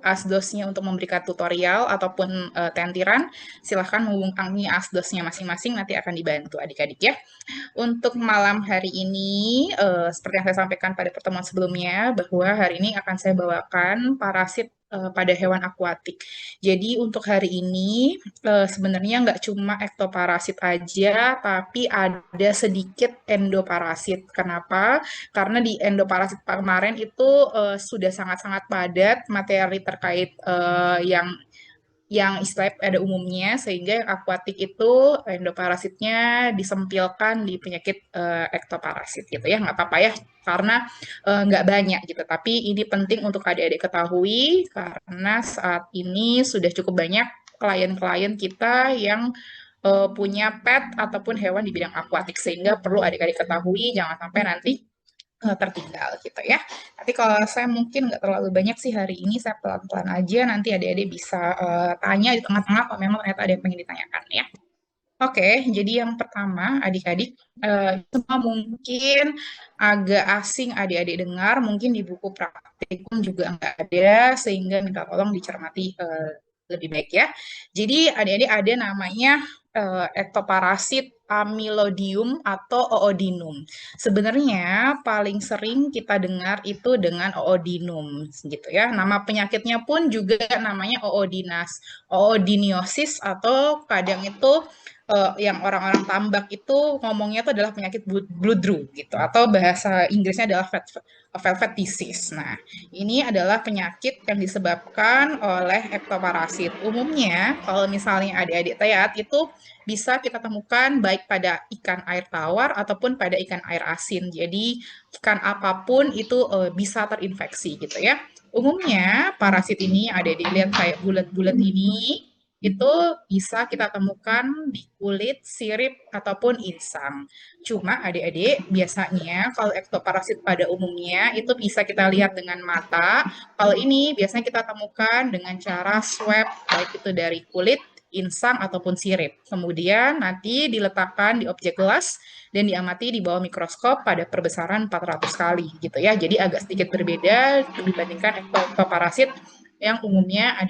asdosnya untuk memberikan tutorial ataupun tentiran, silahkan menghubungi asdosnya masing-masing, nanti akan dibantu adik-adik ya. Untuk malam hari ini, seperti yang saya sampaikan pada pertemuan sebelumnya, bahwa hari ini akan saya bawakan parasit pada hewan akuatik. Jadi untuk hari ini sebenarnya nggak cuma ektoparasit aja, tapi ada sedikit endoparasit. Kenapa? Karena di endoparasit kemarin itu sudah sangat-sangat padat materi terkait yang istilahnya pada umumnya, sehingga akuatik itu endoparasitnya disempilkan di penyakit ektoparasit gitu ya, nggak apa-apa ya, karena nggak banyak gitu, tapi ini penting untuk adik-adik ketahui karena saat ini sudah cukup banyak klien-klien kita yang punya pet ataupun hewan di bidang akuatik, sehingga perlu adik-adik ketahui, jangan sampai nanti tertinggal gitu ya. Tapi kalau saya mungkin nggak terlalu banyak sih hari ini, saya pelan-pelan aja, nanti adik-adik bisa tanya di tengah-tengah kalau memang ternyata ada yang pengen ditanyakan ya. Oke, jadi yang pertama adik-adik, semua mungkin agak asing adik-adik dengar, mungkin di buku praktikum juga nggak ada, sehingga minta tolong dicermati lebih baik ya. Jadi adik-adik ada namanya ektoparasit Amylodium atau Oodinum. Sebenarnya paling sering kita dengar itu dengan Oodinum gitu ya. Nama penyakitnya pun juga namanya Oodinas, Oodiniosis, atau kadang itu yang orang-orang tambak itu ngomongnya itu adalah penyakit bloodroot gitu, atau bahasa Inggrisnya adalah velvet disease. Nah, ini adalah penyakit yang disebabkan oleh ektoparasit. Umumnya kalau misalnya adik-adik lihat itu bisa kita temukan baik pada ikan air tawar ataupun pada ikan air asin. Jadi ikan apapun itu bisa terinfeksi gitu ya. Umumnya parasit ini ada dilihat kayak bulat-bulat ini, itu bisa kita temukan di kulit, sirip, ataupun insang. Cuma adik-adik, biasanya kalau ektoparasit pada umumnya itu bisa kita lihat dengan mata. Kalau ini biasanya kita temukan dengan cara swab, baik itu dari kulit, insang, ataupun sirip. Kemudian nanti diletakkan di objek gelas dan diamati di bawah mikroskop pada perbesaran 400 kali gitu ya. Jadi agak sedikit berbeda dibandingkan ektoparasit yang umumnya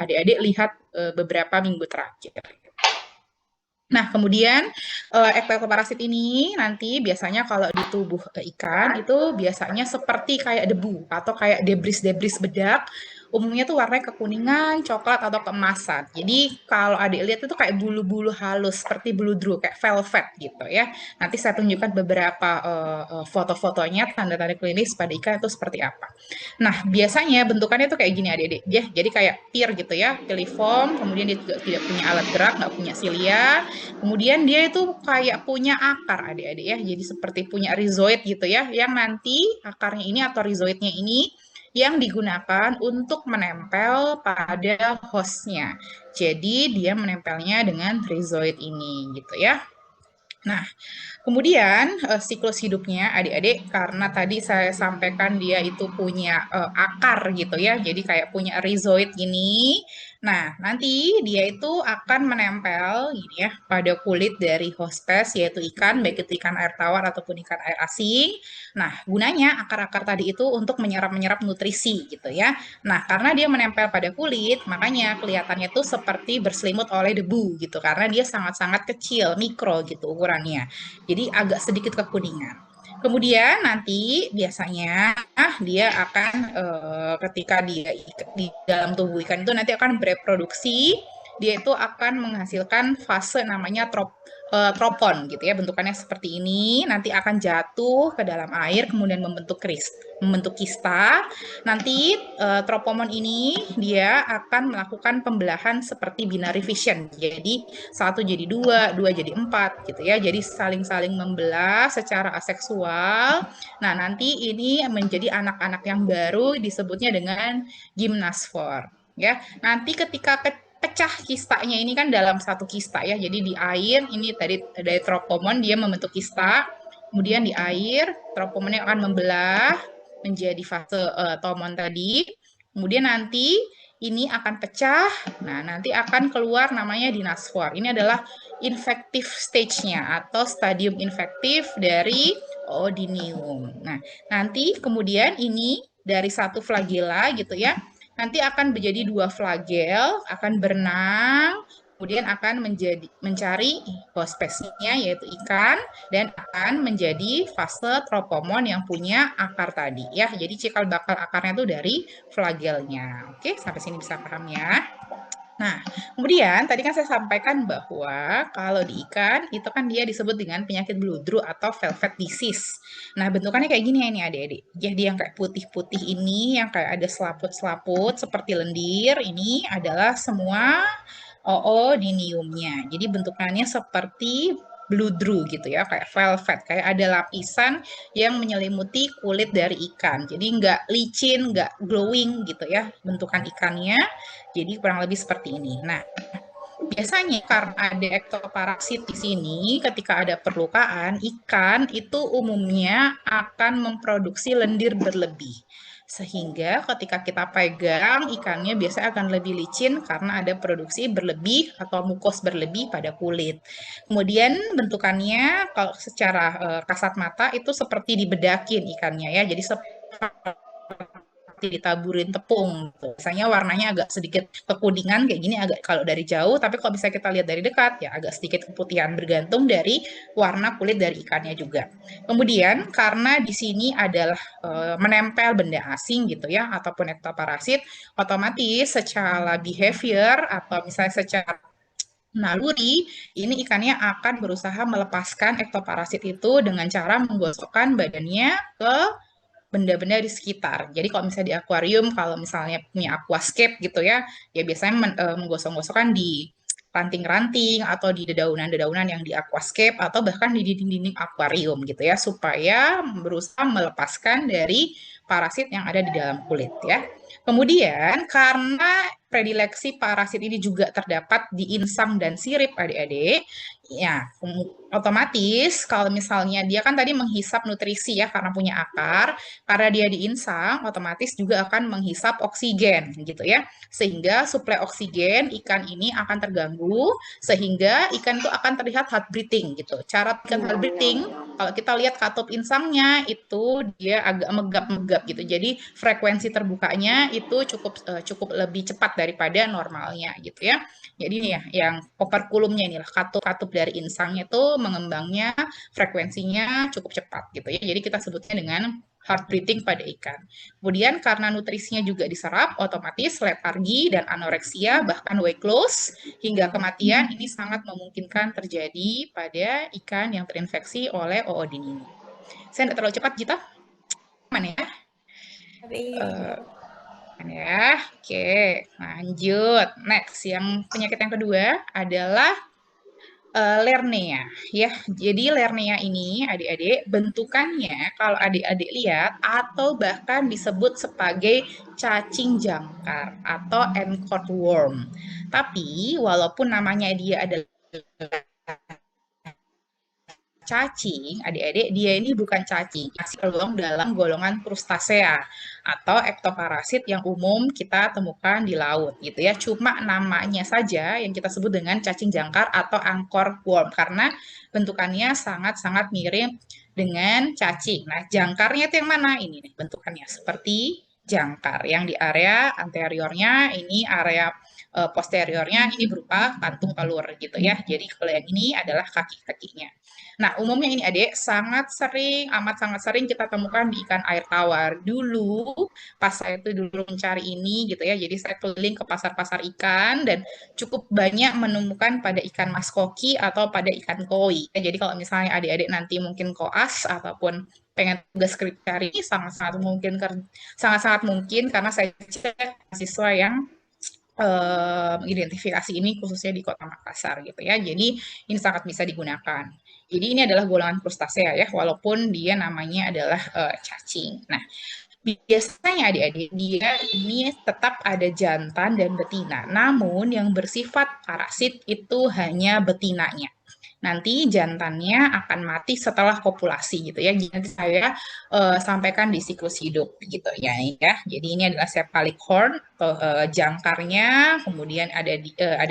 adik-adik lihat beberapa minggu terakhir. Nah, kemudian ektoparasit ini nanti biasanya kalau di tubuh ikan itu biasanya seperti kayak debu atau kayak debris-debris bedak. Umumnya tuh warnanya kekuningan, coklat, atau keemasan. Jadi kalau adik lihat itu kayak bulu-bulu halus seperti bulu kayak velvet gitu ya. Nanti saya tunjukkan beberapa foto-fotonya, tanda-tanda klinis pada ikan itu seperti apa. Nah, biasanya bentukannya tuh kayak gini adik-adik ya. Jadi kayak pir gitu ya, piliform, kemudian dia juga tidak punya alat gerak, nggak punya silia. Kemudian dia itu kayak punya akar adik-adik ya, jadi seperti punya rhizoid gitu ya, yang nanti akarnya ini atau rhizoidnya ini yang digunakan untuk menempel pada hostnya. Jadi dia menempelnya dengan rhizoid ini gitu ya. Nah, kemudian siklus hidupnya adik-adik, karena tadi saya sampaikan dia itu punya akar gitu ya, jadi kayak punya rhizoid gini. Nah, nanti dia itu akan menempel gini ya pada kulit dari hostes, yaitu ikan, baik itu ikan air tawar ataupun ikan air asing. Nah, gunanya akar-akar tadi itu untuk menyerap-menyerap nutrisi gitu ya. Nah, karena dia menempel pada kulit, makanya kelihatannya tuh seperti berselimut oleh debu gitu, karena dia sangat-sangat kecil, mikro gitu ukurannya. Jadi agak sedikit kekuningan. Kemudian nanti biasanya dia akan ketika dia di dalam tubuh ikan itu nanti akan bereproduksi, dia itu akan menghasilkan fase namanya tropon gitu ya, bentukannya seperti ini, nanti akan jatuh ke dalam air kemudian membentuk kista. Nanti tropomon ini dia akan melakukan pembelahan seperti binary fission. Jadi satu jadi dua, dua jadi empat gitu ya. Jadi saling-saling membelah secara aseksual. Nah, nanti ini menjadi anak-anak yang baru disebutnya dengan gimnasfor. Ya, nanti ketika pecah kistanya ini kan dalam satu kista ya. Jadi di air ini tadi dari tropomon dia membentuk kista. Kemudian di air tropomonnya akan membelah menjadi fase tomon tadi. Kemudian nanti ini akan pecah. Nah, nanti akan keluar namanya dinasfor. Ini adalah infektif stage-nya atau stadium infektif dari oodinium. Nah, nanti kemudian ini dari satu flagela gitu ya, nanti akan menjadi dua flagel, akan berenang, kemudian akan mencari host species-nya yaitu ikan, dan akan menjadi fase tropomon yang punya akar tadi ya. Jadi cikal bakal akarnya itu dari flagelnya. Oke, sampai sini bisa paham ya. Nah, kemudian tadi kan saya sampaikan bahwa kalau di ikan itu kan dia disebut dengan penyakit bludru atau velvet disease. Nah, bentukannya kayak gini ya ini adik-adik. Jadi yang kayak putih-putih ini, yang kayak ada selaput-selaput seperti lendir, ini adalah semua oodiniumnya. Jadi bentukannya seperti bludru gitu ya, kayak velvet, kayak ada lapisan yang menyelimuti kulit dari ikan. Jadi nggak licin, nggak glowing gitu ya bentukan ikannya. Jadi kurang lebih seperti ini. Nah, biasanya karena ada ektoparasit di sini, ketika ada perlukaan, ikan itu umumnya akan memproduksi lendir berlebih. Sehingga ketika kita pegang, ikannya biasanya akan lebih licin karena ada produksi berlebih atau mukos berlebih pada kulit. Kemudian bentukannya kalau secara kasat mata itu seperti dibedakin ikannya ya. Jadi ditaburin tepung. Biasanya warnanya agak sedikit kekuningan kayak gini agak kalau dari jauh, tapi kalau bisa kita lihat dari dekat ya agak sedikit keputihan bergantung dari warna kulit dari ikannya juga. Kemudian karena di sini adalah menempel benda asing gitu ya ataupun ektoparasit, otomatis secara behavior atau misalnya secara naluri, ini ikannya akan berusaha melepaskan ektoparasit itu dengan cara menggosokkan badannya ke benda-benda di sekitar. Jadi kalau misalnya di akuarium, kalau misalnya punya aquascape gitu ya, ya biasanya menggosok-gosokkan di ranting-ranting atau di dedaunan-dedaunan yang di aquascape atau bahkan di dinding-dinding akuarium gitu ya, supaya berusaha melepaskan dari parasit yang ada di dalam kulit ya. Kemudian karena predileksi parasit ini juga terdapat di insang dan sirip adik-adik, ya otomatis kalau misalnya dia kan tadi menghisap nutrisi ya karena punya akar, karena dia diinsang, otomatis juga akan menghisap oksigen gitu ya. Sehingga suplai oksigen ikan ini akan terganggu, sehingga ikan itu akan terlihat heart breathing gitu. Cara ikan heart breathing, kalau kita lihat katup insangnya itu dia agak megap-megap gitu. Jadi frekuensi terbukanya itu cukup lebih cepat daripada normalnya gitu ya. Jadi ini ya, yang operkulumnya inilah katup-katup dari insangnya itu mengembangnya frekuensinya cukup cepat gitu ya. Jadi kita sebutnya dengan heart breathing pada ikan. Kemudian karena nutrisinya juga diserap, otomatis letargi dan anoreksia bahkan weight loss hingga kematian ini sangat memungkinkan terjadi pada ikan yang terinfeksi oleh oodin ini. Saya tidak terlalu cepat, Jita. Aman ya? Ya, oke. Lanjut. Next, yang penyakit yang kedua adalah Lernea ya. Jadi Lernea ini adik-adik bentukannya kalau adik-adik lihat atau bahkan disebut sebagai cacing jangkar atau anchor worm. Tapi walaupun namanya dia adalah cacing, adik-adik, dia ini bukan cacing, masih tergolong dalam golongan krustasea atau ektoparasit yang umum kita temukan di laut gitu ya. Cuma namanya saja yang kita sebut dengan cacing jangkar atau angkor worm karena bentukannya sangat-sangat mirip dengan cacing. Nah, jangkarnya itu yang mana? Ini nih bentukannya seperti jangkar yang di area anteriornya, ini area posteriornya ini berupa kantung telur gitu ya. Jadi kalau yang ini adalah kaki-kakinya. Nah, umumnya ini adik, amat sangat sering kita temukan di ikan air tawar. Dulu, pas saya itu dulu mencari ini gitu ya, jadi saya keliling ke pasar-pasar ikan dan cukup banyak menemukan pada ikan maskoki atau pada ikan koi. Jadi kalau misalnya adik-adik nanti mungkin koas ataupun pengen tugas skripsi ini sangat-sangat mungkin karena saya cek siswa yang mengidentifikasi ini khususnya di Kota Makassar gitu ya. Jadi ini sangat bisa digunakan. Jadi ini adalah golongan krustasea ya, walaupun dia namanya adalah cacing. Nah, biasanya adik-adik dia ini tetap ada jantan dan betina. Namun yang bersifat parasit itu hanya betinanya. Nanti jantannya akan mati setelah kopulasi gitu ya. Jadi saya sampaikan di siklus hidup gitu ya. Jadi ini adalah cephalic horn atau jangkarnya, kemudian ada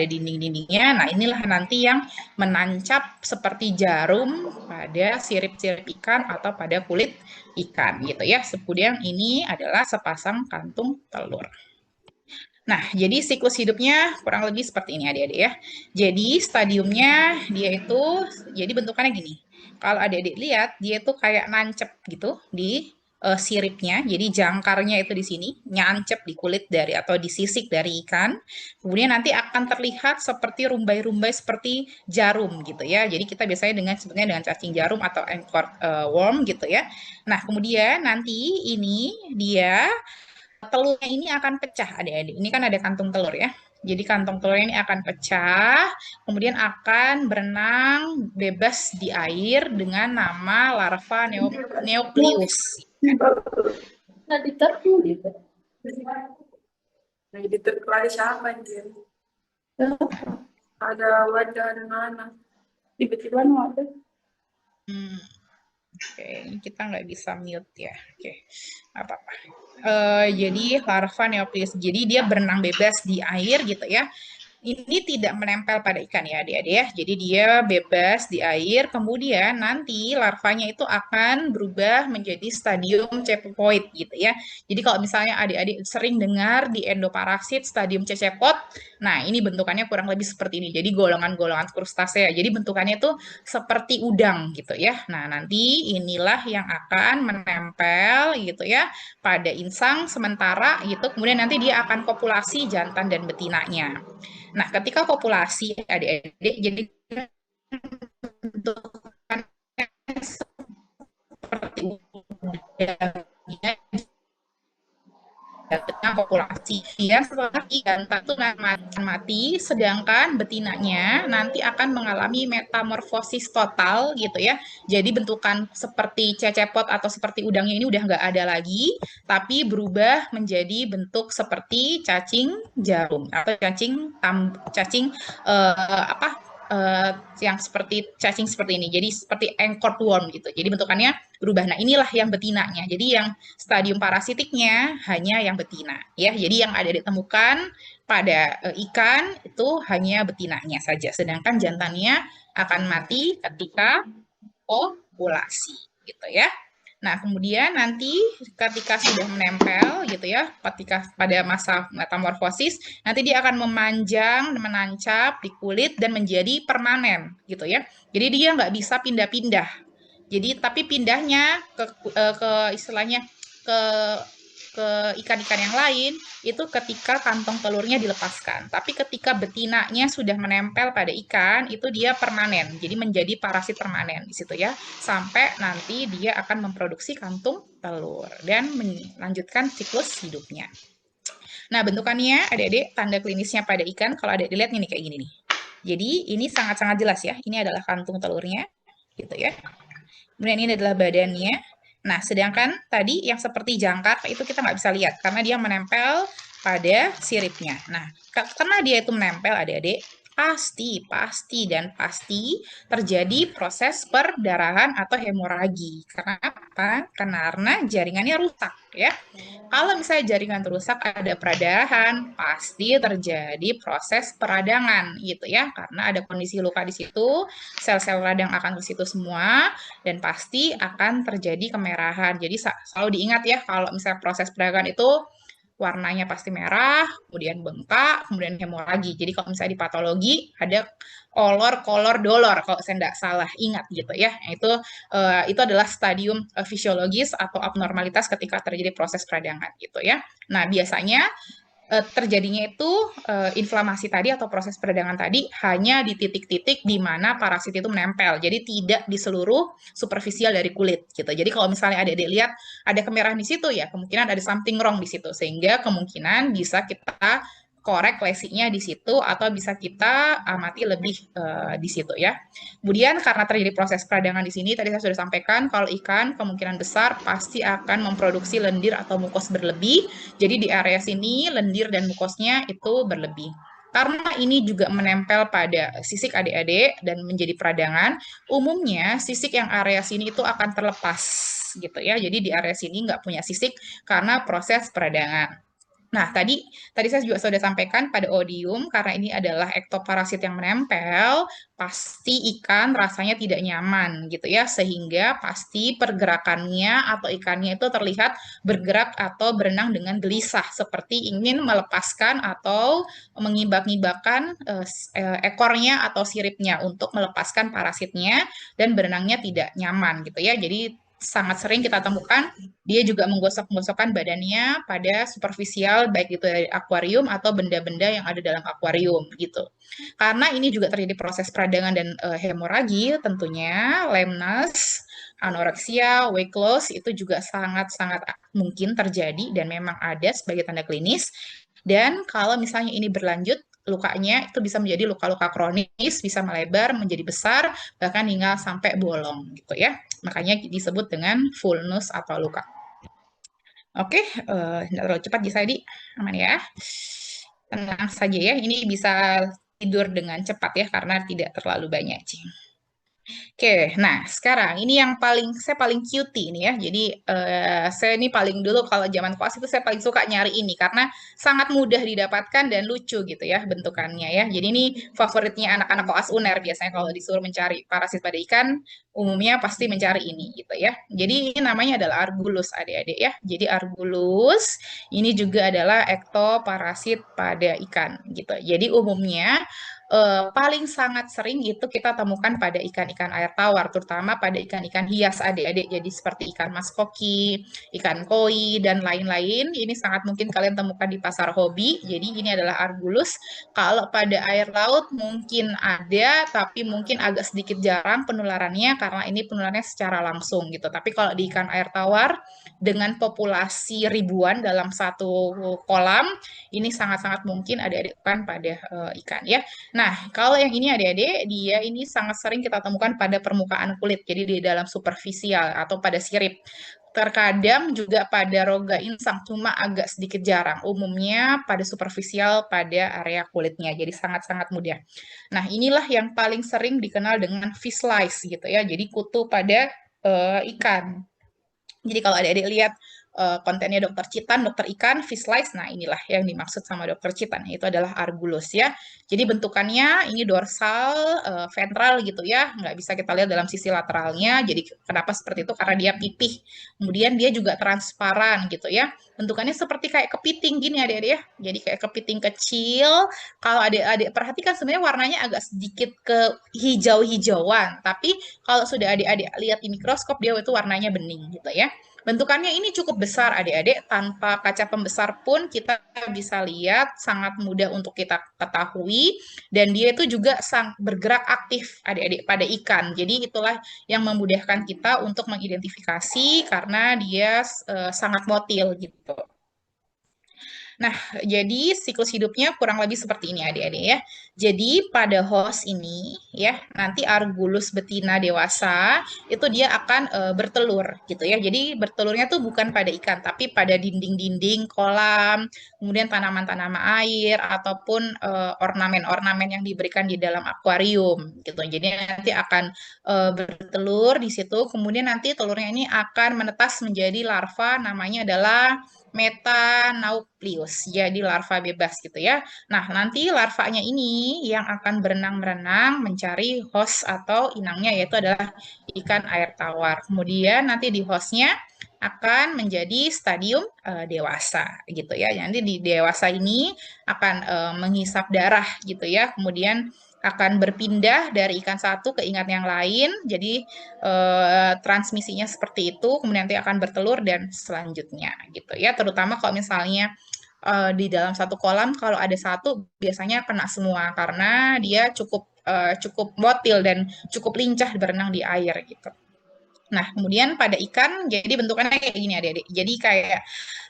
dinding-dindingnya. Nah inilah nanti yang menancap seperti jarum pada sirip-sirip ikan atau pada kulit ikan gitu ya. Kemudian ini adalah sepasang kantung telur. Nah, jadi siklus hidupnya kurang lebih seperti ini adik-adik ya. Jadi stadiumnya dia itu, jadi bentukannya gini. Kalau adik-adik lihat, dia itu kayak nancep gitu di siripnya. Jadi jangkarnya itu di sini, nyancep di kulit dari atau di sisik dari ikan. Kemudian nanti akan terlihat seperti rumbai-rumbai seperti jarum gitu ya. Jadi kita biasanya sebenarnya dengan cacing jarum atau anchor worm gitu ya. Nah, kemudian nanti ini dia telurnya ini akan pecah adik-adik. Ini kan ada kantung telur ya. Jadi kantong telurnya ini akan pecah, kemudian akan berenang bebas di air dengan nama larva neoklius. Nah, diterku gitu. Nah, diterku ada siapa anjir? Ada wadah, ada Nana. Tiba-tiba ada. Oke, ini kita nggak bisa mute ya. Oke, nggak apa-apa. Jadi larva neoklius. Jadi dia berenang bebas di air gitu ya. Ini tidak menempel pada ikan ya adik-adik ya. Jadi dia bebas di air, kemudian nanti larvanya itu akan berubah menjadi stadium cephaloid gitu ya. Jadi kalau misalnya adik-adik sering dengar di endoparasit stadium cecepot, nah ini bentukannya kurang lebih seperti ini. Jadi golongan-golongan krustasea. Jadi bentukannya itu seperti udang gitu ya. Nah, nanti inilah yang akan menempel gitu ya pada insang sementara gitu. Kemudian nanti dia akan kopulasi jantan dan betinanya. Nah, ketika kopulasi adik-adik, jadi bentukannya seperti udangnya dengan populasi. Dan setelah ikan itu mati, sedangkan betinanya nanti akan mengalami metamorfosis total gitu ya. Jadi bentukan seperti cecepot atau seperti udangnya ini udah nggak ada lagi, tapi berubah menjadi bentuk seperti cacing jarum atau cacing apa yang seperti cacing seperti ini. Jadi seperti anchored worm gitu. Jadi bentukannya berubah. Nah, inilah yang betinanya. Jadi yang stadium parasitiknya hanya yang betina ya. Jadi yang ada ditemukan pada ikan itu hanya betinanya saja. Sedangkan jantannya akan mati ketika ovulasi gitu ya. Nah, kemudian nanti ketika sudah menempel gitu ya, ketika pada masa metamorfosis, nanti dia akan memanjang, menancap di kulit dan menjadi permanen gitu ya. Jadi dia nggak bisa pindah-pindah. Jadi tapi pindahnya ke istilahnya ke ke ikan-ikan yang lain itu ketika kantong telurnya dilepaskan. Tapi ketika betinanya sudah menempel pada ikan, itu dia permanen. Jadi menjadi parasit permanen di situ ya. Sampai nanti dia akan memproduksi kantung telur dan melanjutkan siklus hidupnya. Nah, bentukannya adik-adik tanda klinisnya pada ikan kalau adik dilihat ini kayak gini nih. Jadi ini sangat-sangat jelas ya. Ini adalah kantung telurnya gitu ya. Kemudian ini adalah badannya. Nah, sedangkan tadi yang seperti jangkar itu kita nggak bisa lihat karena dia menempel pada siripnya. Nah, karena dia itu menempel adik-adik, pasti terjadi proses perdarahan atau hemoragi. Kenapa? Karena jaringannya rusak ya. Kalau misalnya jaringan rusak ada perdarahan, pasti terjadi proses peradangan gitu ya. Karena ada kondisi luka di situ, sel-sel radang akan ke situ semua dan pasti akan terjadi kemerahan. Jadi selalu diingat ya kalau misalnya proses peradangan itu warnanya pasti merah, kemudian bengkak, kemudian hemoragi. Jadi kalau misalnya di patologi ada kolor dolor kalau saya tidak salah ingat gitu ya. Itu adalah stadium fisiologis atau abnormalitas ketika terjadi proses peradangan gitu ya. Nah, biasanya terjadinya itu inflamasi tadi atau proses peradangan tadi hanya di titik-titik di mana parasit itu menempel. Jadi tidak di seluruh superficial dari kulit gitu. Jadi kalau misalnya adik-adik lihat ada kemerahan di situ ya kemungkinan ada something wrong di situ sehingga kemungkinan bisa kita korek lesinya di situ atau bisa kita amati lebih di situ ya. Kemudian karena terjadi proses peradangan di sini tadi saya sudah sampaikan kalau ikan kemungkinan besar pasti akan memproduksi lendir atau mukos berlebih. Jadi di area sini lendir dan mukosnya itu berlebih. Karena ini juga menempel pada sisik adik-adik dan menjadi peradangan, umumnya sisik yang area sini itu akan terlepas gitu ya. Jadi di area sini nggak punya sisik karena proses peradangan. Nah, tadi saya juga sudah sampaikan pada odium, karena ini adalah ektoparasit yang menempel, pasti ikan rasanya tidak nyaman gitu ya, sehingga pasti pergerakannya atau ikannya itu terlihat bergerak atau berenang dengan gelisah, seperti ingin melepaskan atau mengibak-ngibakkan ekornya atau siripnya untuk melepaskan parasitnya dan berenangnya tidak nyaman gitu ya. Jadi sangat sering kita temukan dia juga menggosok-gosokkan badannya pada superficial, baik itu dari akuarium atau benda-benda yang ada dalam akuarium gitu. Karena ini juga terjadi proses peradangan dan hemoragi, tentunya lemnas, anoreksia, weight loss itu juga sangat-sangat mungkin terjadi dan memang ada sebagai tanda klinis. Dan kalau misalnya ini berlanjut, lukanya itu bisa menjadi luka-luka kronis, bisa melebar, menjadi besar, bahkan hingga sampai bolong gitu ya. Makanya disebut dengan fullness atau luka. Oke, tidak terlalu cepat di Sadi, aman ya. Tenang saja ya, ini bisa tidur dengan cepat ya, karena tidak terlalu banyak, Cing. Oke, nah sekarang ini yang saya paling cutie ini ya. Jadi saya ini paling dulu kalau zaman koas itu saya paling suka nyari ini karena sangat mudah didapatkan dan lucu gitu ya bentukannya ya. Jadi ini favoritnya anak-anak koas UNER biasanya kalau disuruh mencari parasit pada ikan umumnya pasti mencari ini gitu ya. Jadi ini namanya adalah Argulus adik-adik ya. Jadi Argulus ini juga adalah ektoparasit pada ikan gitu. Jadi umumnya paling sangat sering itu kita temukan pada ikan-ikan air tawar, terutama pada ikan-ikan hias adik-adik. Jadi seperti ikan mas koki, ikan koi, dan lain-lain. Ini sangat mungkin kalian temukan di pasar hobi. Jadi ini adalah Argulus. Kalau pada air laut mungkin ada, tapi mungkin agak sedikit jarang penularannya karena ini penularannya secara langsung gitu. Tapi kalau di ikan air tawar dengan populasi ribuan dalam satu kolam, ini sangat-sangat mungkin ada pada ikan ya. Nah, kalau yang ini adik-adik, dia ini sangat sering kita temukan pada permukaan kulit, jadi di dalam superficial atau pada sirip. Terkadang juga pada roga insang, cuma agak sedikit jarang. Umumnya pada superficial pada area kulitnya, jadi sangat-sangat mudah. Nah, inilah yang paling sering dikenal dengan fish lice gitu ya, jadi kutu pada ikan. Jadi kalau adik-adik lihat kontennya dokter Citan, dokter ikan, fish lice, nah inilah yang dimaksud sama dokter Citan, itu adalah Argulus ya. Jadi bentukannya ini dorsal, ventral gitu ya, nggak bisa kita lihat dalam sisi lateralnya. Jadi kenapa seperti itu? Karena dia pipih. Kemudian dia juga transparan gitu ya. Bentukannya seperti kayak kepiting gini adik-adik ya. Jadi kayak kepiting kecil. Kalau adik-adik perhatikan sebenarnya warnanya agak sedikit ke hijau-hijauan, tapi kalau sudah adik-adik lihat di mikroskop dia itu warnanya bening gitu ya. Bentukannya ini cukup besar adik-adik, tanpa kaca pembesar pun kita bisa lihat, sangat mudah untuk kita ketahui, dan dia itu juga bergerak aktif adik-adik pada ikan. Jadi itulah yang memudahkan kita untuk mengidentifikasi karena dia sangat motil gitu. Nah, jadi siklus hidupnya kurang lebih seperti ini adik-adik ya. Jadi pada host ini ya, nanti Argulus betina dewasa itu dia akan bertelur gitu ya. Jadi bertelurnya tuh bukan pada ikan, tapi pada dinding-dinding kolam, kemudian tanaman-tanaman air ataupun ornamen-ornamen yang diberikan di dalam akuarium gitu. Jadi nanti akan bertelur di situ, kemudian nanti telurnya ini akan menetas menjadi larva, namanya adalah Metanauplius, jadi larva bebas gitu ya. Nah, nanti larvanya ini yang akan berenang-berenang mencari host atau inangnya, yaitu adalah ikan air tawar. Kemudian nanti di hostnya akan menjadi stadium dewasa gitu ya. Nanti di dewasa ini akan menghisap darah gitu ya. Kemudian akan berpindah dari ikan satu ke ikan yang lain. Jadi transmisinya seperti itu, kemudian nanti akan bertelur dan selanjutnya gitu ya. Terutama kalau misalnya di dalam satu kolam kalau ada satu biasanya kena semua karena dia cukup motil dan cukup lincah berenang di air gitu. Nah, kemudian pada ikan jadi bentukannya kayak gini adik-adik. Jadi kayak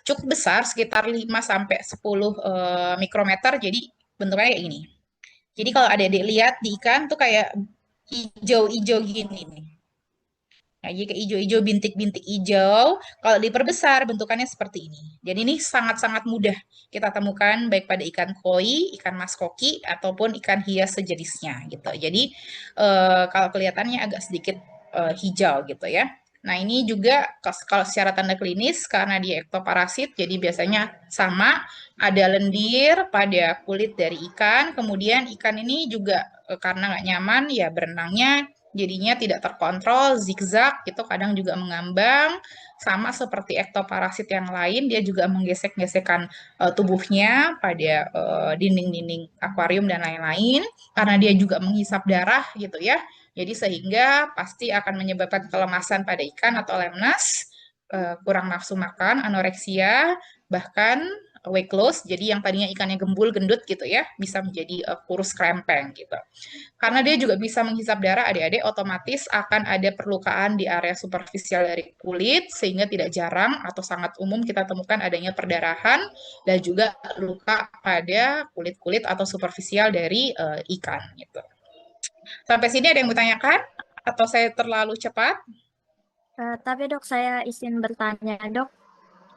cukup besar sekitar 5 sampai 10 mikrometer. Jadi bentuknya kayak gini. Jadi kalau adik-adik lihat di ikan tuh kayak hijau-hijau gini nih. Nah, jika hijau-hijau, bintik-bintik hijau, kalau diperbesar bentukannya seperti ini. Jadi ini sangat-sangat mudah kita temukan baik pada ikan koi, ikan mas koki, ataupun ikan hias sejenisnya gitu. Jadi kalau kelihatannya agak sedikit hijau gitu ya. Nah, ini juga kalau secara tanda klinis karena dia ektoparasit, jadi biasanya sama ada lendir pada kulit dari ikan. Kemudian ikan ini juga karena nggak nyaman, ya berenangnya jadinya tidak terkontrol, zigzag, itu kadang juga mengambang. Sama seperti ektoparasit yang lain, dia juga menggesek-gesekkan tubuhnya pada dinding-dinding akuarium dan lain-lain. Karena dia juga menghisap darah gitu ya. Jadi sehingga pasti akan menyebabkan kelemasan pada ikan atau lemnas, kurang nafsu makan, anoreksia, bahkan weight loss. Jadi yang tadinya ikannya gembul, gendut gitu ya, bisa menjadi kurus krempeng gitu. Karena dia juga bisa menghisap darah, adik-adik otomatis akan ada perlukaan di area superficial dari kulit, sehingga tidak jarang atau sangat umum kita temukan adanya perdarahan dan juga luka pada kulit-kulit atau superficial dari ikan gitu. Sampai sini ada yang bertanyakan? Atau saya terlalu cepat? Tapi dok, saya izin bertanya dok.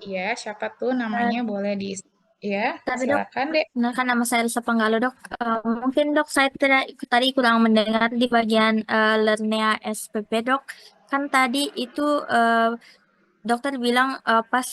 Iya, siapa tuh Eh, namanya boleh di... Ya, tapi dok, silakan deh. kan nama saya Risa Penggalo dok. Mungkin dok saya tadi kurang mendengar di bagian Lernea SPP dok. Kan tadi itu dokter bilang pas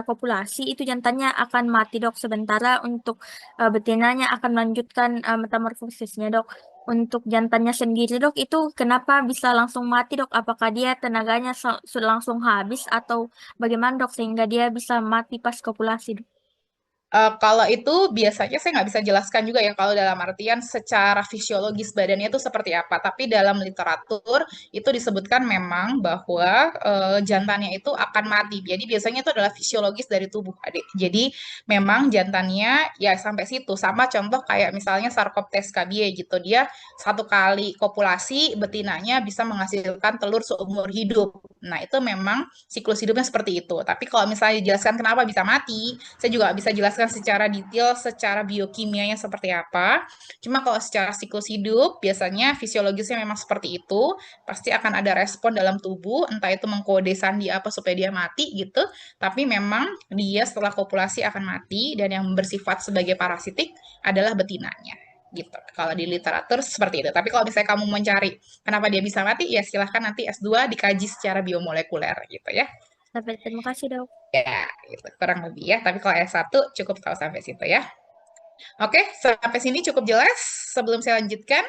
kopulasi itu jantannya akan mati dok. Sementara untuk betinanya akan melanjutkan metamorfosisnya dok. Untuk jantannya sendiri dok itu kenapa bisa langsung mati dok? Apakah dia tenaganya sudah langsung habis atau bagaimana dok sehingga dia bisa mati pas kopulasi dok? Kalau itu biasanya saya nggak bisa jelaskan juga ya kalau dalam artian secara fisiologis badannya itu seperti apa. Tapi dalam literatur itu disebutkan memang bahwa jantannya itu akan mati. Jadi biasanya itu adalah fisiologis dari tubuh adik. Jadi memang jantannya ya sampai situ. Sama contoh kayak misalnya Sarcoptes cabiai gitu. Dia satu kali kopulasi betinanya bisa menghasilkan telur seumur hidup. Nah itu memang siklus hidupnya seperti itu. Tapi kalau misalnya dijelaskan kenapa bisa mati, saya juga bisa jelaskan secara detail, secara biokimianya seperti apa. Cuma kalau secara siklus hidup, biasanya fisiologisnya memang seperti itu. Pasti akan ada respon dalam tubuh, entah itu mengkode sandi apa supaya dia mati gitu. Tapi memang dia setelah kopulasi akan mati, dan yang bersifat sebagai parasitik adalah betinanya gitu. Kalau di literatur seperti itu. Tapi kalau misalnya kamu mencari kenapa dia bisa mati, ya silahkan nanti S2 dikaji secara biomolekuler gitu ya. Terima kasih dok. Ya, gitu. Kurang lebih ya. Tapi kalau S1 cukup tahu sampai situ ya. Oke, sampai sini cukup jelas. Sebelum saya lanjutkan,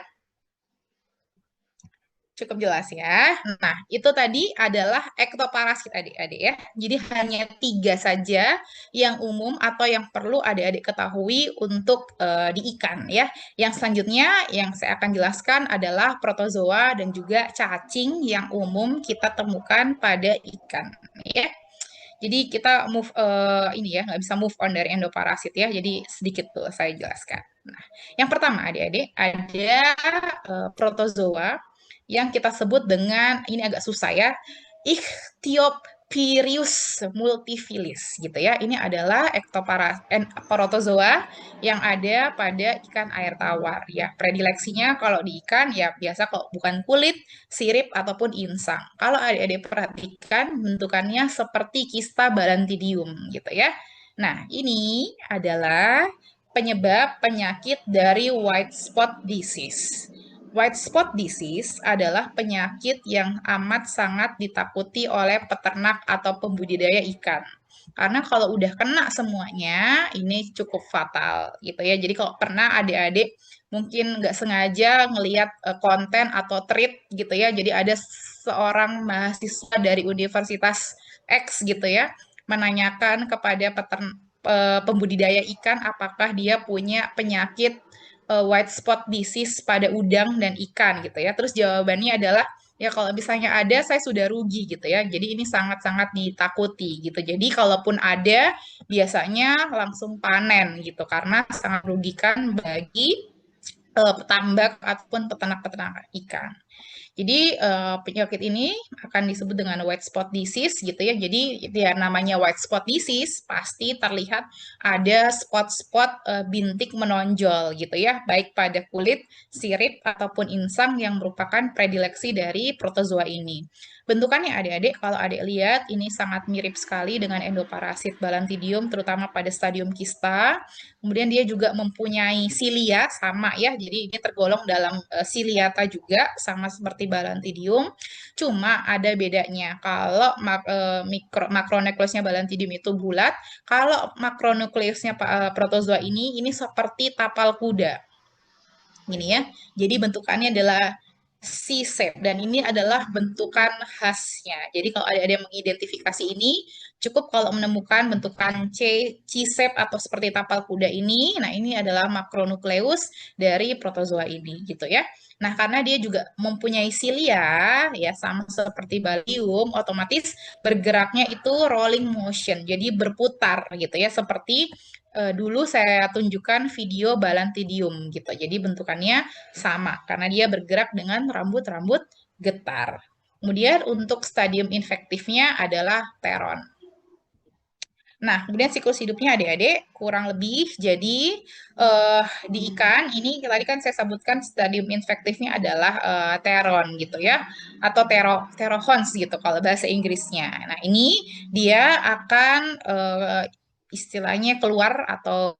cukup jelas ya. Nah, itu tadi adalah ektoparasit adik-adik ya. Jadi hanya 3 saja yang umum atau yang perlu adik-adik ketahui untuk di ikan ya. Yang selanjutnya yang saya akan jelaskan adalah protozoa dan juga cacing yang umum kita temukan pada ikan ya. Jadi kita move ini ya, nggak bisa move on dari endoparasit ya. Jadi sedikit tuh saya jelaskan. Nah, yang pertama adik-adik ada protozoa yang kita sebut dengan ini agak susah ya, Ichthyopyrius multifilis gitu ya. Ini adalah protozoa yang ada pada ikan air tawar ya. Predileksinya kalau di ikan ya biasa kok bukan kulit, sirip ataupun insang. Kalau adik-adik perhatikan bentukannya seperti kista balantidium gitu ya. Nah, ini adalah penyebab penyakit dari white spot disease. White spot disease adalah penyakit yang amat sangat ditakuti oleh peternak atau pembudidaya ikan. Karena kalau udah kena semuanya, ini cukup fatal gitu ya. Jadi kalau pernah adik-adik mungkin nggak sengaja ngelihat konten atau tweet gitu ya. Jadi ada seorang mahasiswa dari Universitas X gitu ya, menanyakan kepada pembudidaya ikan apakah dia punya penyakit white spot disease pada udang dan ikan gitu ya. Terus jawabannya adalah ya kalau misalnya ada saya sudah rugi gitu ya. Jadi ini sangat-sangat ditakuti gitu. Jadi kalaupun ada biasanya langsung panen gitu karena sangat merugikan bagi petambak ataupun peternak-peternak ikan. Jadi penyakit ini akan disebut dengan white spot disease gitu ya. Jadi ya namanya white spot disease pasti terlihat ada spot-spot bintik menonjol gitu ya, baik pada kulit, sirip ataupun insang yang merupakan predileksi dari protozoa ini. Bentukannya adik-adik, kalau adik lihat ini sangat mirip sekali dengan endoparasit Balantidium terutama pada stadium kista. Kemudian dia juga mempunyai silia sama ya. Jadi ini tergolong dalam siliata juga sama sama seperti Balantidium, cuma ada bedanya. Kalau makronukleusnya Balantidium itu bulat, kalau makronukleusnya protozoa ini seperti tapal kuda. Gini ya. Jadi bentukannya adalah C-shape dan ini adalah bentukan khasnya. Jadi kalau ada yang mengidentifikasi ini, cukup kalau menemukan bentukan C-shape atau seperti tapal kuda ini, nah ini adalah makronukleus dari protozoa ini gitu ya. Nah, karena dia juga mempunyai silia ya sama seperti balium, otomatis bergeraknya itu rolling motion. Jadi berputar gitu ya seperti dulu saya tunjukkan video Balantidium gitu. Jadi bentukannya sama karena dia bergerak dengan rambut-rambut getar. Kemudian untuk stadium infektifnya adalah teron. Nah, kemudian siklus hidupnya adik-adik kurang lebih jadi di ikan ini tadi kan saya sebutkan stadium infektifnya adalah teron gitu ya atau terohons gitu kalau bahasa Inggrisnya. Nah, ini dia akan istilahnya keluar atau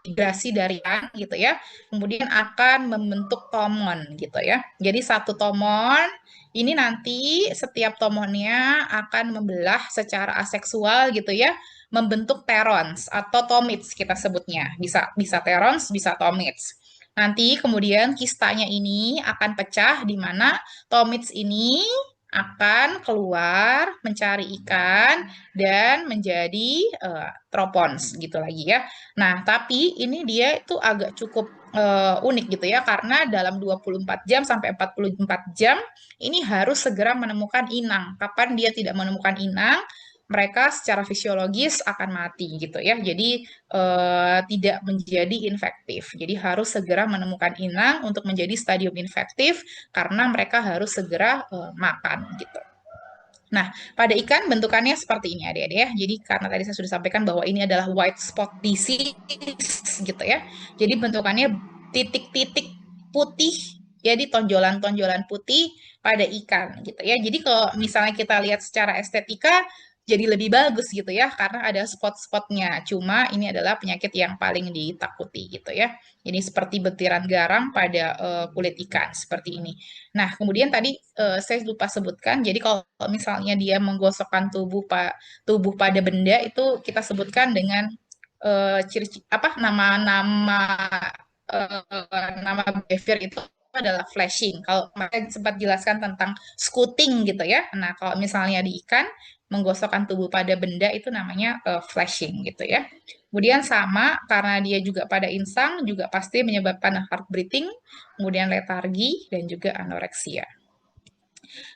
migrasi dari ikan gitu ya. Kemudian akan membentuk tomon gitu ya. Jadi satu tomon ini nanti setiap tomonnya akan membelah secara aseksual gitu ya, membentuk terons atau tomids kita sebutnya. Bisa terons, bisa tomids. Nanti kemudian kistanya ini akan pecah di mana tomids ini akan keluar mencari ikan dan menjadi tropons gitu lagi ya. Nah, tapi ini dia itu agak cukup unik gitu ya karena dalam 24 jam sampai 44 jam ini harus segera menemukan inang. Kapan dia tidak menemukan inang, mereka secara fisiologis akan mati gitu ya. Jadi tidak menjadi infektif. Jadi harus segera menemukan inang untuk menjadi stadium infektif karena mereka harus segera makan gitu. Nah, pada ikan bentukannya seperti ini adik-adik ya. Jadi karena tadi saya sudah sampaikan bahwa ini adalah white spot disease gitu ya. Jadi bentukannya titik-titik putih, jadi tonjolan-tonjolan putih pada ikan gitu ya. Jadi kalau misalnya kita lihat secara estetika jadi lebih bagus gitu ya karena ada spot-spotnya. Cuma ini adalah penyakit yang paling ditakuti gitu ya. Jadi seperti betiran garam pada kulit ikan seperti ini. Nah, kemudian tadi saya lupa sebutkan, jadi kalau misalnya dia menggosokkan tubuh pada benda itu kita sebutkan dengan ciri apa nama-nama nama behavior itu adalah flashing. Kalau kemarin sempat jelaskan tentang scooting gitu ya. Nah, kalau misalnya di ikan menggosokkan tubuh pada benda itu namanya flashing gitu ya. Kemudian sama karena dia juga pada insang juga pasti menyebabkan heart breathing, kemudian letargi dan juga anoreksia.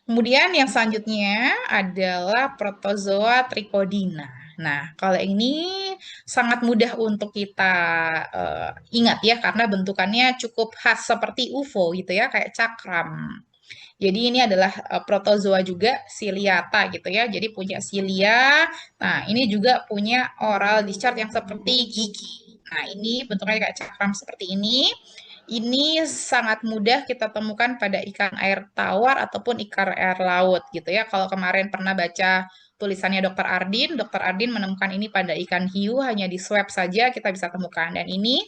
Kemudian yang selanjutnya adalah protozoa trichodina. Nah, kalau ini sangat mudah untuk kita ingat ya, karena bentukannya cukup khas seperti UFO gitu ya, kayak cakram. Jadi ini adalah protozoa juga ciliata gitu ya. Jadi punya cilia. Nah, ini juga punya oral discharge yang seperti gigi. Nah, ini bentuknya kayak cakram seperti ini. Ini sangat mudah kita temukan pada ikan air tawar ataupun ikan air laut gitu ya. Kalau kemarin pernah baca tulisannya Dr. Ardin menemukan ini pada ikan hiu hanya di swab saja kita bisa temukan. Dan ini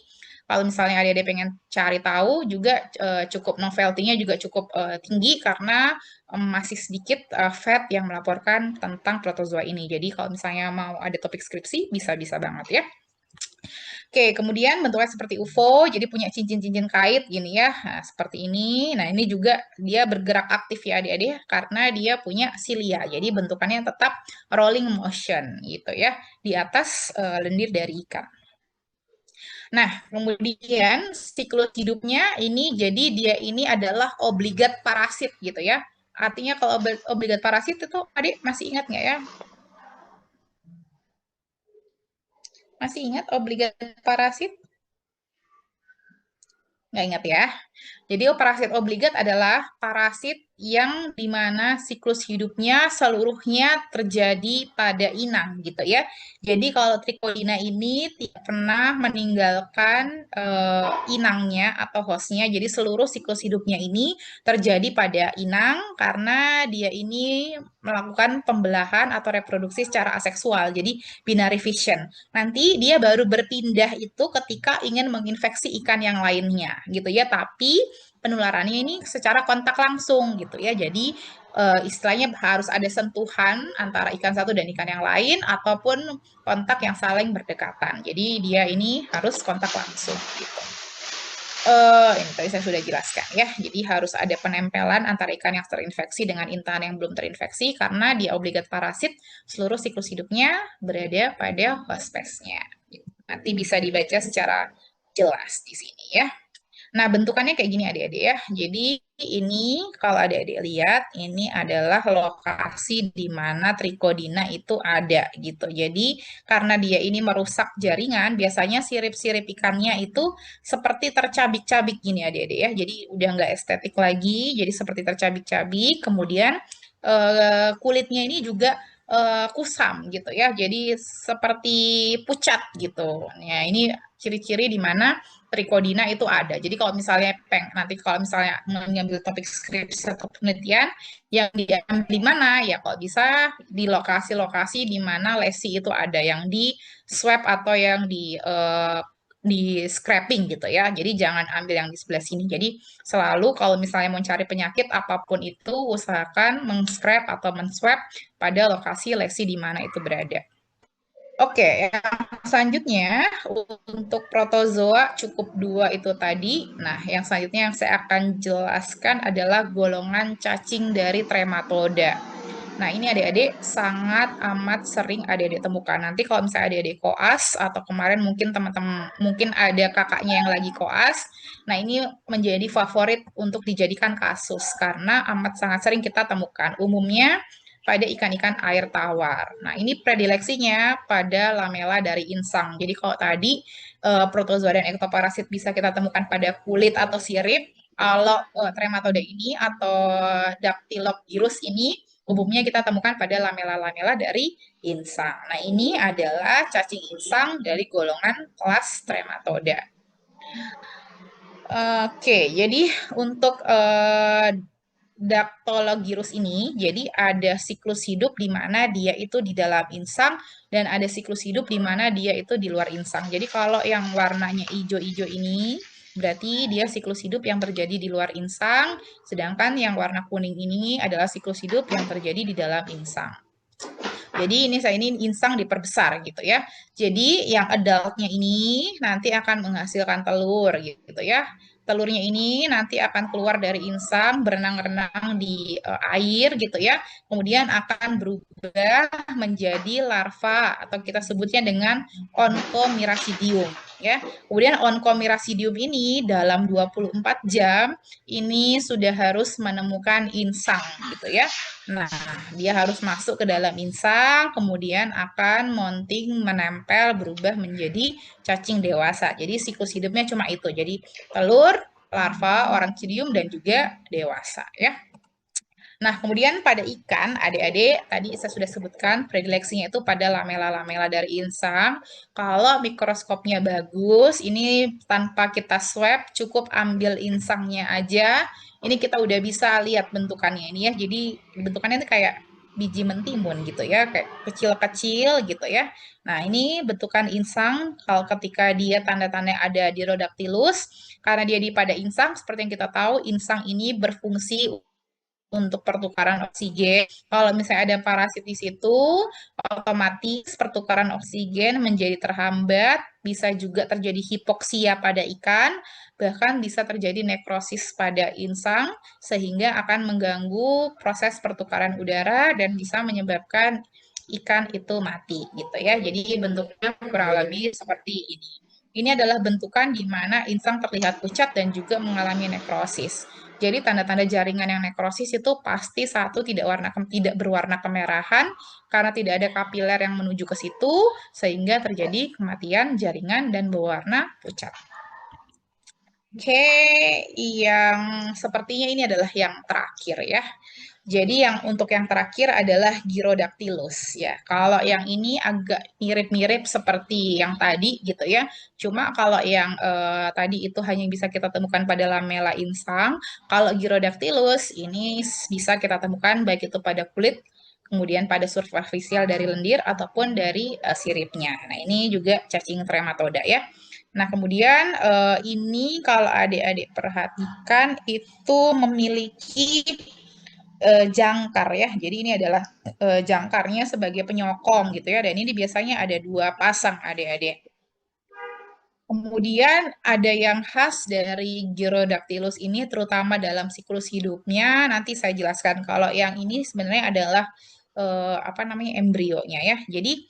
kalau misalnya adik-adik pengen cari tahu juga cukup novelty-nya juga cukup tinggi karena masih sedikit fat yang melaporkan tentang protozoa ini. Jadi kalau misalnya mau ada topik skripsi bisa-bisa banget ya. Oke, kemudian bentuknya seperti UFO, jadi punya cincin-cincin kait gini ya, nah, seperti ini. Nah, ini juga dia bergerak aktif ya adik-adik, karena dia punya silia, jadi bentukannya tetap rolling motion gitu ya, di atas lendir dari ikan. Nah, kemudian siklus hidupnya ini, jadi dia ini adalah obligat parasit gitu ya. Artinya kalau obligat parasit itu adik masih ingat nggak ya? Masih ingat obligat parasit? Nggak ingat ya. Jadi parasit obligat adalah parasit yang dimana siklus hidupnya seluruhnya terjadi pada inang gitu ya. Jadi kalau trichodina ini tidak pernah meninggalkan inangnya atau hostnya. Jadi seluruh siklus hidupnya ini terjadi pada inang karena dia ini melakukan pembelahan atau reproduksi secara aseksual. Jadi binary fission. Nanti dia baru berpindah itu ketika ingin menginfeksi ikan yang lainnya gitu ya. Tapi penularannya ini secara kontak langsung gitu ya. Jadi istilahnya harus ada sentuhan antara ikan satu dan ikan yang lain ataupun kontak yang saling berdekatan. Jadi dia ini harus kontak langsung gitu. Ini tadi saya sudah jelaskan ya. Jadi harus ada penempelan antara ikan yang terinfeksi dengan intan yang belum terinfeksi karena dia obligat parasit seluruh siklus hidupnya berada pada host spesiesnya. Nanti bisa dibaca secara jelas di sini ya. Nah, bentukannya kayak gini adik-adik ya. Jadi ini kalau adik-adik lihat, ini adalah lokasi di mana trikodina itu ada gitu. Jadi karena dia ini merusak jaringan, biasanya sirip-sirip ikannya itu seperti tercabik-cabik gini adik-adik ya. Jadi udah nggak estetik lagi, jadi seperti tercabik-cabik. Kemudian kulitnya ini juga kusam gitu ya. Jadi seperti pucat gitu. Nah, ini ciri-ciri di mana trikodina itu ada. Jadi kalau misalnya nanti kalau misalnya mengambil topik skripsi atau penelitian yang diambil di mana ya kalau bisa di lokasi-lokasi di mana lesi itu ada yang di swab atau yang di scraping gitu ya. Jadi jangan ambil yang di sebelah sini. Jadi selalu kalau misalnya mau cari penyakit apapun itu usahakan meng-scrap atau men-swab pada lokasi lesi di mana itu berada. Oke, yang selanjutnya untuk protozoa cukup 2 itu tadi. Nah, yang selanjutnya yang saya akan jelaskan adalah golongan cacing dari trematoda. Nah, ini adik-adik sangat amat sering adik-adik temukan. Nanti kalau misalnya adik-adik koas atau kemarin mungkin teman-teman mungkin ada kakaknya yang lagi koas. Nah, ini menjadi favorit untuk dijadikan kasus karena amat sangat sering kita temukan. Umumnya pada ikan-ikan air tawar. Nah, ini predileksinya pada lamela dari insang. Jadi kalau tadi protozoa dan ektoparasit bisa kita temukan pada kulit atau sirip, kalau trematoda ini atau dactylogyrus ini umumnya kita temukan pada lamela-lamela dari insang. Nah, ini adalah cacing insang dari golongan kelas trematoda. Oke, jadi untuk Dactylogyrus ini, jadi ada siklus hidup di mana dia itu di dalam insang dan ada siklus hidup di mana dia itu di luar insang. Jadi kalau yang warnanya hijau-hijau ini, berarti dia siklus hidup yang terjadi di luar insang, sedangkan yang warna kuning ini adalah siklus hidup yang terjadi di dalam insang. Jadi ini insang diperbesar gitu ya. Jadi yang adultnya ini nanti akan menghasilkan telur gitu ya. Telurnya ini nanti akan keluar dari insang, berenang-renang di air gitu ya. Kemudian akan berubah menjadi larva atau kita sebutnya dengan Onchomiracidium ya. Kemudian Onchomiracidium ini dalam 24 jam ini sudah harus menemukan insang gitu ya. Nah, dia harus masuk ke dalam insang, kemudian akan mounting, menempel, berubah menjadi cacing dewasa. Jadi siklus hidupnya cuma itu. Jadi telur, larva, orangidium, dan juga dewasa ya. Nah, kemudian pada ikan, adik-adik, tadi saya sudah sebutkan predileksinya itu pada lamela-lamela dari insang. Kalau mikroskopnya bagus, ini tanpa kita swab, cukup ambil insangnya aja. Ini kita udah bisa lihat bentukannya ini ya. Jadi bentukannya itu kayak biji mentimun gitu ya, kayak kecil-kecil gitu ya. Nah, ini bentukan insang kalau ketika dia tanda-tanda ada di Rhodactylus, karena dia di pada insang, seperti yang kita tahu, insang ini berfungsi untuk pertukaran oksigen. Kalau misalnya ada parasit di situ, otomatis pertukaran oksigen menjadi terhambat, bisa juga terjadi hipoksia pada ikan, bahkan bisa terjadi nekrosis pada insang, sehingga akan mengganggu proses pertukaran udara dan bisa menyebabkan ikan itu mati gitu ya. Jadi bentuknya kurang lebih seperti ini. Ini adalah bentukan di mana insang terlihat pucat dan juga mengalami nekrosis. Jadi tanda-tanda jaringan yang nekrosis itu pasti satu tidak berwarna kemerahan karena tidak ada kapiler yang menuju ke situ sehingga terjadi kematian jaringan dan berwarna pucat. Oke, yang sepertinya ini adalah yang terakhir ya. Jadi untuk yang terakhir adalah Gyrodactylus ya. Kalau yang ini agak mirip-mirip seperti yang tadi gitu ya. Cuma kalau yang tadi itu hanya bisa kita temukan pada lamela insang. Kalau Gyrodactylus ini bisa kita temukan baik itu pada kulit, kemudian pada superficial dari lendir ataupun dari siripnya. Nah, ini juga cacing trematoda ya. Nah, kemudian ini kalau adik-adik perhatikan itu memiliki jangkar ya. Jadi ini adalah jangkarnya sebagai penyokong gitu ya. Dan ini biasanya ada 2 pasang adik-adik. Kemudian ada yang khas dari Gyrodactylus ini terutama dalam siklus hidupnya. Nanti saya jelaskan. Kalau yang ini sebenarnya adalah apa namanya embrionya ya. Jadi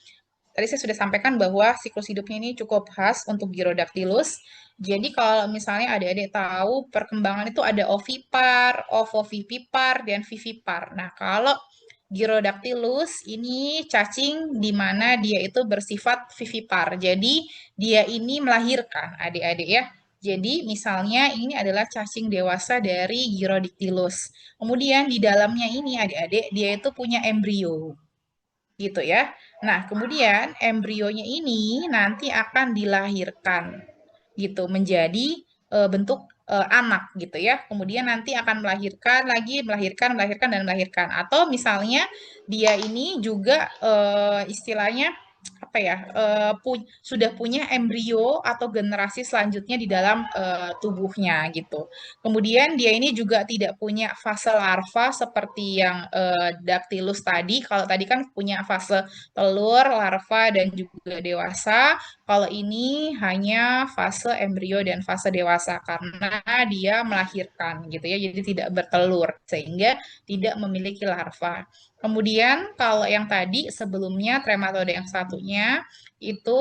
tadi saya sudah sampaikan bahwa siklus hidupnya ini cukup khas untuk Gyrodactylus. Jadi kalau misalnya adik-adik tahu perkembangan itu ada ovipar, ovovivipar, dan vivipar. Nah, kalau Gyrodactylus ini cacing di mana dia itu bersifat vivipar. Jadi dia ini melahirkan adik-adik ya. Jadi misalnya ini adalah cacing dewasa dari Gyrodactylus. Kemudian di dalamnya ini adik-adik dia itu punya embrio. Gitu ya. Nah, kemudian embrionya ini nanti akan dilahirkan gitu menjadi bentuk anak gitu ya. Kemudian nanti akan melahirkan lagi, melahirkan, melahirkan dan melahirkan. Atau misalnya dia ini juga istilahnya apa ya sudah punya embrio atau generasi selanjutnya di dalam tubuhnya gitu. Kemudian dia ini juga tidak punya fase larva seperti yang Dactylus tadi. Kalau tadi kan punya fase telur, larva dan juga dewasa. Kalau ini hanya fase embrio dan fase dewasa karena dia melahirkan gitu ya. Jadi tidak bertelur sehingga tidak memiliki larva. Kemudian kalau yang tadi sebelumnya trematoda yang satunya itu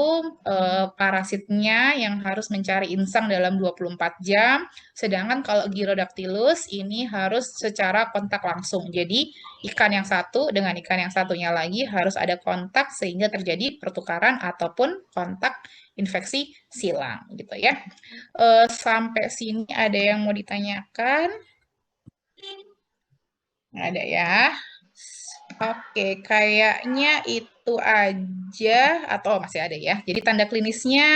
parasitnya yang harus mencari insang dalam 24 jam, sedangkan kalau Gyrodactylus ini harus secara kontak langsung. Jadi ikan yang satu dengan ikan yang satunya lagi harus ada kontak sehingga terjadi pertukaran ataupun kontak infeksi silang gitu ya. Sampai sini ada yang mau ditanyakan? Nggak ada ya. Oke, kayaknya itu aja atau masih ada ya. Jadi tanda klinisnya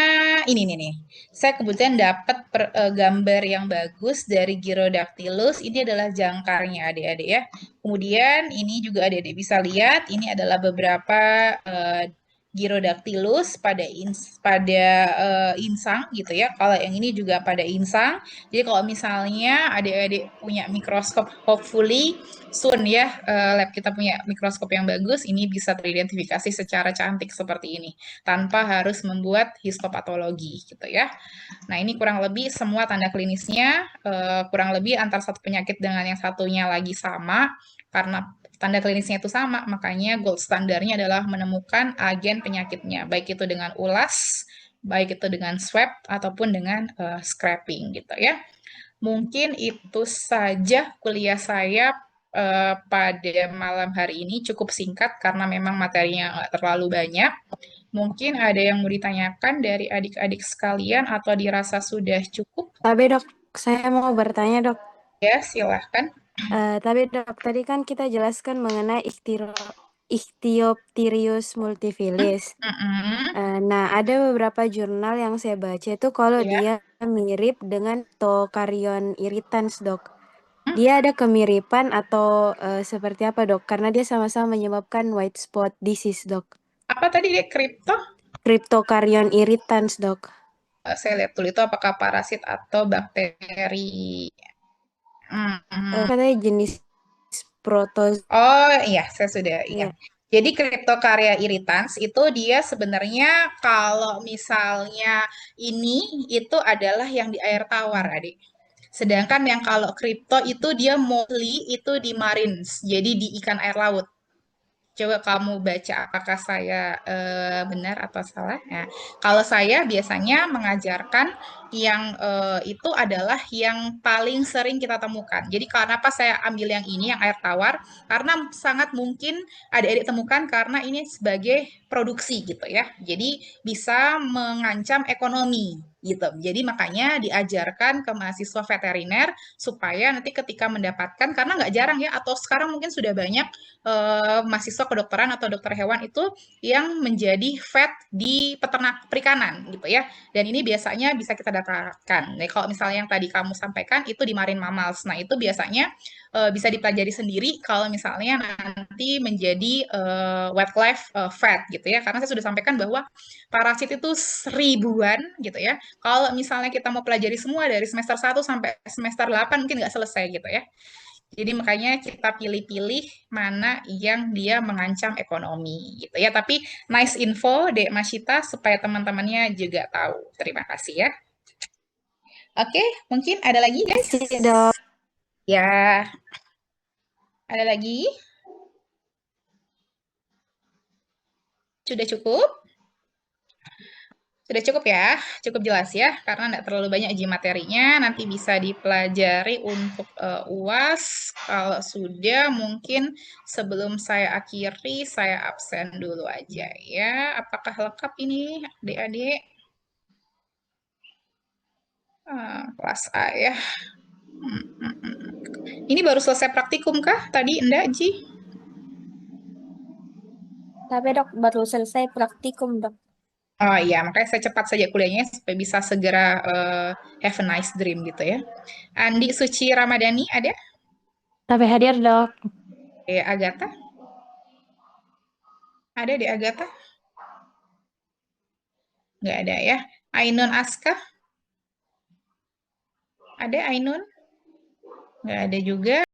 ini nih. Saya kebetulan dapat gambar yang bagus dari Gyrodactylus. Ini adalah jangkarnya adik-adik ya. Kemudian ini juga adik-adik bisa lihat. Ini adalah beberapa Gyrodactylus pada insang gitu ya. Kalau yang ini juga pada insang. Jadi kalau misalnya adik-adik punya mikroskop, hopefully soon ya lab kita punya mikroskop yang bagus, ini bisa teridentifikasi secara cantik seperti ini tanpa harus membuat histopatologi gitu ya. Nah, ini kurang lebih semua tanda klinisnya kurang lebih antara satu penyakit dengan yang satunya lagi sama. Karena tanda klinisnya itu sama, makanya gold standarnya adalah menemukan agen penyakitnya, baik itu dengan ulas, baik itu dengan swab ataupun dengan scraping gitu ya. Mungkin itu saja kuliah saya pada malam hari ini, cukup singkat karena memang materinya nggak terlalu banyak. Mungkin ada yang mau ditanyakan dari adik-adik sekalian atau dirasa sudah cukup? Tapi dok, saya mau bertanya dok. Ya, silahkan. Tapi dok, tadi kan kita jelaskan mengenai Ichthyopterius multifilis. Nah, ada beberapa jurnal yang saya baca itu kalau dia mirip dengan Tocaryon irritans dok. Dia ada kemiripan atau seperti apa dok? Karena dia sama-sama menyebabkan white spot disease dok. Apa tadi dia Cryptocaryon irritans dok. Saya lihat dulu itu apakah parasit atau bakteri. Katanya jenis protozoa. Oh iya, saya sudah ingat. Jadi Cryptocarya irritans itu dia sebenarnya kalau misalnya ini itu adalah yang di air tawar, adik. Sedangkan yang kalau kripto itu dia mostly itu di marines, jadi di ikan air laut. Coba kamu baca apakah saya benar atau salah. Nah, kalau saya biasanya mengajarkan yang itu adalah yang paling sering kita temukan. Jadi kenapa saya ambil yang ini, yang air tawar? Karena sangat mungkin adik-adik temukan karena ini sebagai produksi gitu ya. Jadi bisa mengancam ekonomi gitu. Jadi makanya diajarkan ke mahasiswa veteriner supaya nanti ketika mendapatkan, karena nggak jarang ya, atau sekarang mungkin sudah banyak mahasiswa kedokteran atau dokter hewan itu yang menjadi vet di peternak perikanan gitu ya. Dan ini biasanya bisa kita katakan. Nah, kalau misalnya yang tadi kamu sampaikan itu di marine mammals. Nah, itu biasanya bisa dipelajari sendiri kalau misalnya nanti menjadi wildlife vet gitu ya. Karena saya sudah sampaikan bahwa parasit itu seribuan gitu ya. Kalau misalnya kita mau pelajari semua dari semester 1 sampai semester 8 mungkin nggak selesai gitu ya. Jadi makanya kita pilih-pilih mana yang dia mengancam ekonomi gitu ya. Tapi nice info Dek Masita supaya teman-temannya juga tahu. Terima kasih ya. Oke, mungkin ada lagi guys? Terima kasih, Dok. Ya, ada lagi? Sudah cukup? Sudah cukup ya, cukup jelas ya, karena tidak terlalu banyak uji materinya, nanti bisa dipelajari untuk UAS. Kalau sudah, mungkin sebelum saya akhiri, saya absen dulu aja ya. Apakah lengkap ini, adik-adik? Kelas A ya. Ini baru selesai praktikum kah tadi, enggak, Ji? Tapi dok, baru selesai praktikum dok. Oh iya, makanya saya cepat saja kuliahnya supaya bisa segera have a nice dream gitu ya. Andi Suci Ramadhani ada? Tapi hadir, Dok. Agatha? Ada di Agatha? Nggak ada ya. Ainun Aska? Ada Ainun? Nggak ada juga.